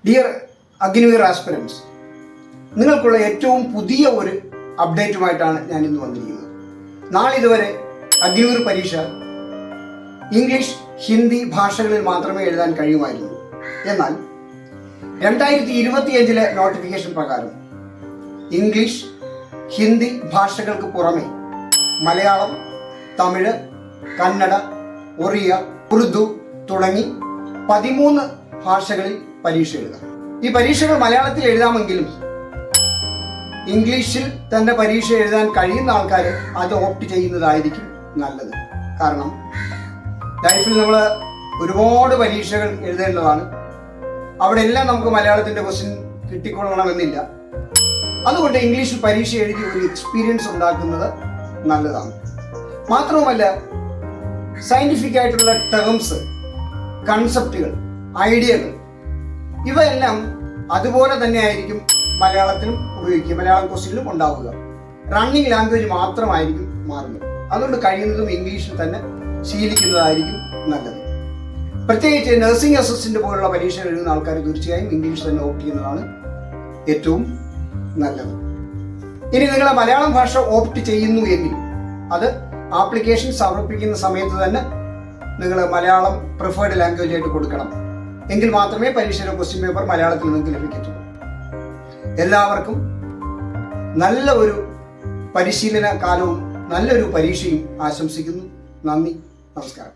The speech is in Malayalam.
ഡിയർ അഗ്നിവീർ ആസ്പിരൻസ്, നിങ്ങൾക്കുള്ള ഏറ്റവും പുതിയ ഒരു അപ്ഡേറ്റുമായിട്ടാണ് ഞാൻ ഇന്ന് വന്നിരിക്കുന്നത്. നാളിതുവരെ അഗ്നിവീർ പരീക്ഷ ഇംഗ്ലീഷ്, ഹിന്ദി ഭാഷകളിൽ മാത്രമേ എഴുതാൻ കഴിയുമായിരുന്നു. എന്നാൽ 2025 നോട്ടിഫിക്കേഷൻ പ്രകാരം ഇംഗ്ലീഷ്, ഹിന്ദി ഭാഷകൾക്ക് പുറമെ മലയാളം, തമിഴ്, കന്നഡ, ഒറിയ, ഉറുദു തുടങ്ങി 13 ഭാഷകളിൽ പരീക്ഷ എഴുതാം. ഈ പരീക്ഷകൾ മലയാളത്തിൽ എഴുതാമെങ്കിലും ഇംഗ്ലീഷിൽ തന്നെ പരീക്ഷ എഴുതാൻ കഴിയുന്ന ആൾക്കാർ അത് ഓപ്റ്റ് ചെയ്യുന്നതായിരിക്കും നല്ലത്. കാരണം ലൈഫിൽ നമ്മൾ ഒരുപാട് പരീക്ഷകൾ എഴുതേണ്ടതാണ്. അവിടെ എല്ലാം നമുക്ക് മലയാളത്തിന്റെ ക്വസ്റ്റ്യൻ കിട്ടിക്കൊള്ളണമെന്നില്ല. അതുകൊണ്ട് ഇംഗ്ലീഷിൽ പരീക്ഷ എഴുതി ഒരു എക്സ്പീരിയൻസ് ഉണ്ടാക്കുന്നത് നല്ലതാണ്. മാത്രവുമല്ല, സയന്റിഫിക് ആയിട്ടുള്ള ടേംസ്, കൺസെപ്റ്റുകൾ, ഐഡിയകൾ ഇവയെല്ലാം അതുപോലെ തന്നെ ആയിരിക്കും മലയാളത്തിലും ഉപയോഗിക്കുക, മലയാളം ക്വസ്റ്റ്യനിലും ഉണ്ടാവുക. റണ്ണിങ് ലാംഗ്വേജ് മാത്രമായിരിക്കും മാറുന്നത്. അതുകൊണ്ട് കഴിയുന്നതും ഇംഗ്ലീഷിൽ തന്നെ ശീലിക്കുന്നതായിരിക്കും നല്ലത്. പ്രത്യേകിച്ച് നഴ്സിംഗ് അസിസ്റ്റന്റ് പോലുള്ള പരീക്ഷകൾ എഴുതുന്ന ആൾക്കാർ തീർച്ചയായും ഇംഗ്ലീഷ് തന്നെ ഓപ്റ്റ് ചെയ്യുന്നതാണ് ഏറ്റവും നല്ലത്. ഇനി നിങ്ങൾ മലയാളം ഭാഷ ഓപ്റ്റ് ചെയ്യുന്നു എങ്കിൽ അത് ആപ്ലിക്കേഷൻ സമർപ്പിക്കുന്ന സമയത്ത് തന്നെ നിങ്ങൾ മലയാളം പ്രിഫേർഡ് ലാംഗ്വേജ് ആയിട്ട് കൊടുക്കണം. എങ്കിൽ മാത്രമേ പരീക്ഷയുടെ ക്വസ്റ്റ്യൻ പേപ്പർ മലയാളത്തിൽ നിങ്ങൾക്ക് ലഭിക്കത്തുള്ളൂ. എല്ലാവർക്കും നല്ല ഒരു പരിശീലന കാലവും നല്ലൊരു പരീക്ഷയും ആശംസിക്കുന്നു. നന്ദി, നമസ്കാരം.